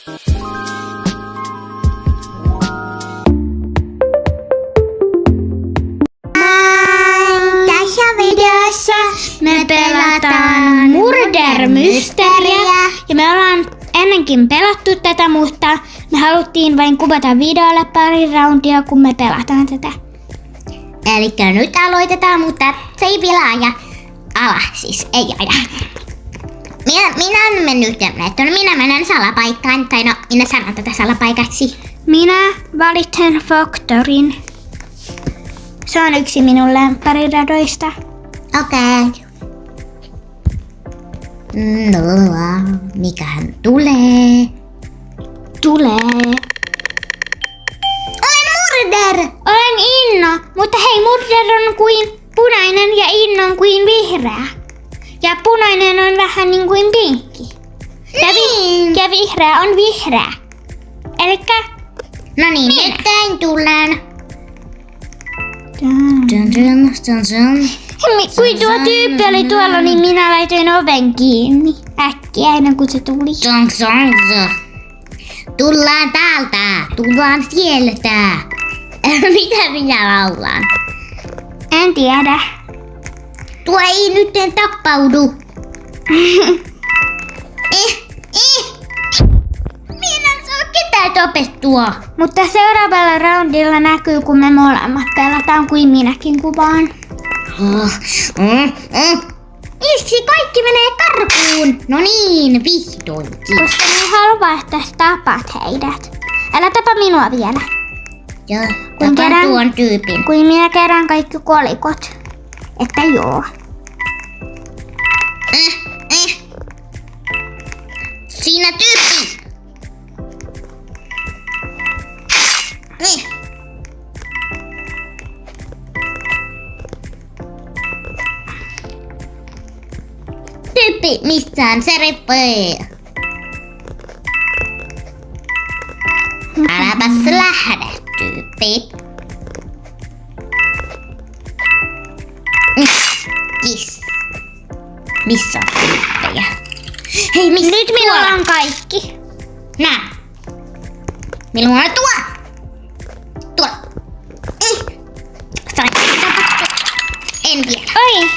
Tässä videossa me pelataan Murder Mysteryä. Ja me ollaan ennenkin pelattu tätä, mutta me haluttiin vain kuvata videolle pari roundia, kun me pelataan tätä. Elikkä nyt aloitetaan, mutta se ei vielä aja. Siis ei aja. Minä en mennyt jonnekin. Minä menen salapaikkaan. Tai no, minä sanon tätä salapaikaksi. Minä valitsen Factorin. Se on yksi minun lemppariradoista. Okei. No, mikähän tulee? Olen Murder! Olen Inno, mutta hei, Murder on kuin punainen ja Inno on kuin vihreä. Ja punainen on vähän niin kuin pinkki. Ja vihreä on vihreä. Elikkä... No niin, nyt tein tullaan. Kun tuo tyyppi oli tuolla, niin minä laitoin oven kiinni. Äkkiä ennen kuin se tuli. Tullaan täältä. Tullaan sieltä. Mitä minä laulan? En tiedä. Tuo ei nyt tappaudu. Minä en saa ketään tapettua. Mutta seuraavalla roundilla näkyy, kun me molemmat pelataan, kuin minäkin kuvaan. Miksi kaikki menee karkuun? No niin, vihdoinkin. Koska ne haluaa, että sä tapat heidät. Älä tapa minua vielä. Joo, Kun tapan tuon tyypin. Kuin minä kerään kaikki kolikot. Että joo. Siinä tyyppi. Tyyppi, missään se repee. Äläpäs lähde, tyyppi. Kiss. Missä on tyyppejä? Hei, missä Nyt minulla on kaikki. Nää. Minulla on tuo. Sain tapattua. En vielä. Oi.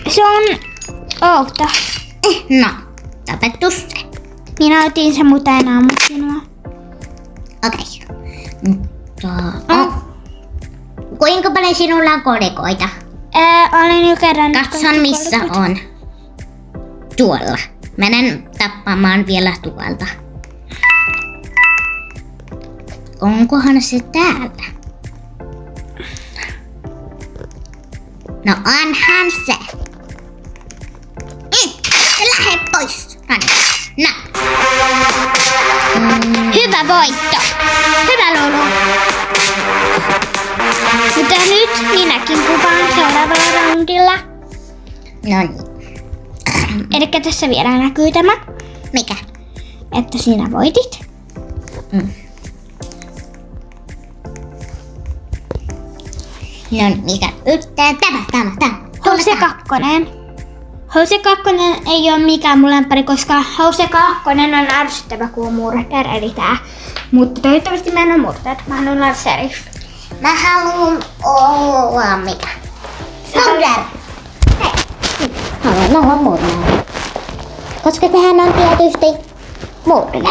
Se on outo. No, tapettu se. Minä otin sen, mutta en ammu sinua. Okei. Mutta... Kuinka paljon sinulla on kolikoita? Olen jo kerran... Katson missä on. Tuolla. Menen tappamaan vielä tuolta. Onkohan se täällä? No onhan se. Lähde pois. No. Hyvä voitto. Hyvä Lulu. Mutta nyt minäkin kuvaan seuraavalla roundilla. No niin. Elikkä tässä vielä näkyy tämä, Mikä? että sinä voitit. No niin, mikä? Tämä. House 2. House 2 ei ole mikään mun lemppari, koska House 2 on ärsyttävä kuin Murder, eli tää. Mutta toivottavasti mä en ole Murder, mä haluan olla Sheriff. Mä haluun olla mikä? Murder! Haluan olla Murder. Koska sehän on tietysti Murder.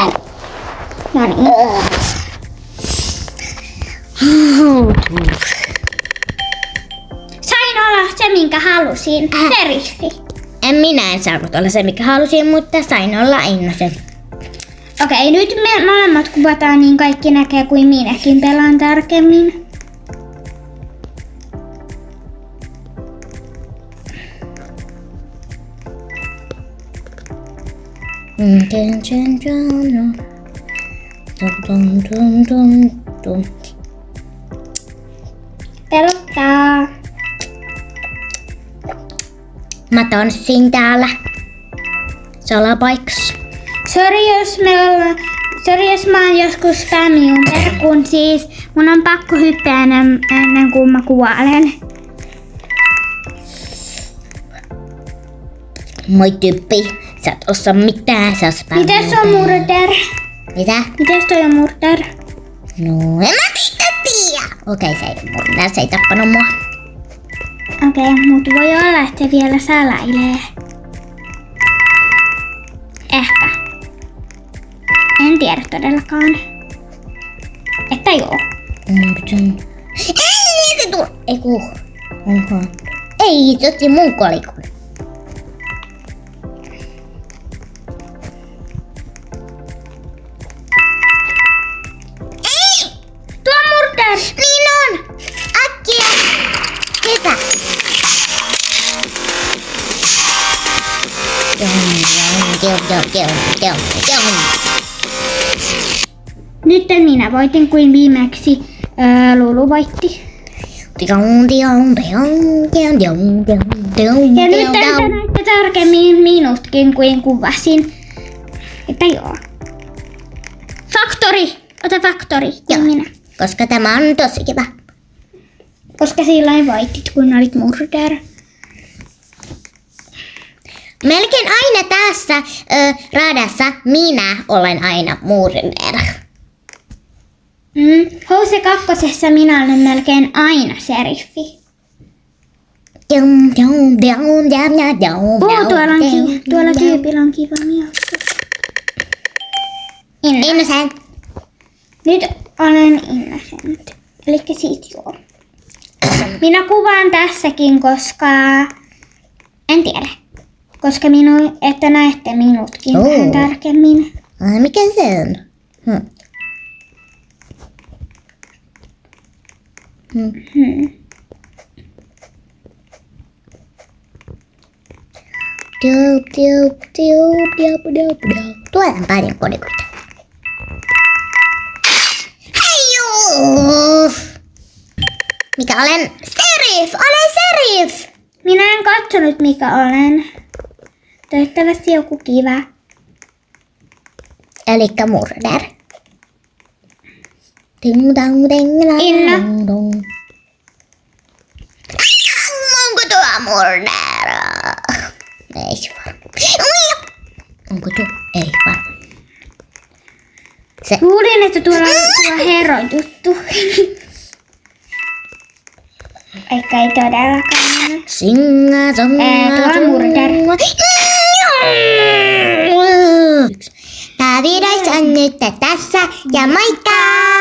No niin. Sain olla se, minkä halusin. Seriffi. En saanut olla se, mikä halusin, mutta sain olla Innosen. Okei, nyt me molemmat kuvataan, niin kaikki näkee, kuin minäkin pelaan tarkemmin. Pelottaa. Mä tanssin täällä salapaikassa. Sori jos mä oon joskus spämmiun kun siis mun on pakko hyppää ennen kuin mä kuvailen. Moi tyyppi, Sä et osaa mitään, sä osaa Mites on murder? Mitä? Mites toi on murder? No, en mä tiedä. Okei, se ei ole murder, se ei tappanut mua. Okei, mutta voi olla, että se vielä salailee. Ehkä. En tiedä todellakaan. Että joo. Ei, se tuo. Ei ku. Onko? Ei, se otti mun kolikon. Ei! Tuo on murder! Niin on! Äkkiä! Ketä? Nyt minä voitin kuin viimeksi Lulu voitti. Ja nyt te näitte tarkemmin minutkin kuin kuvasin. Että joo. Faktori! Ota faktori. Ja minä. Koska tämä on tosi kiva. Koska silloin voitit, kun olit murder. Melkein aina tässä radassa minä olen aina murder. House kakkosessa minä olen melkein aina seriffi. Tuolla tyypillä on kiva miaukka. Innocent. Nyt olen innocent. Elikkä siitä joo. Minä kuvaan tässäkin, koska... En tiedä. Koska että näette minutkin vähän tarkemmin. Ai, mikä se on? Tuolla on paljon kolikoita. Hei juu! Mikä olen? Serif! Olen serif! Minä en katsonut mikä olen. Toivottavasti joku kiva. Elikkä murder. Inna. Onko tuo murder? Ei se varmaan. Onko tuo? Ei varmaan. Luulin, että tuolla on tuo hero-juttu. Eikä ei todellakaan. Singa, Tuo on murder. Tämä video on nyt tässä ja moikka!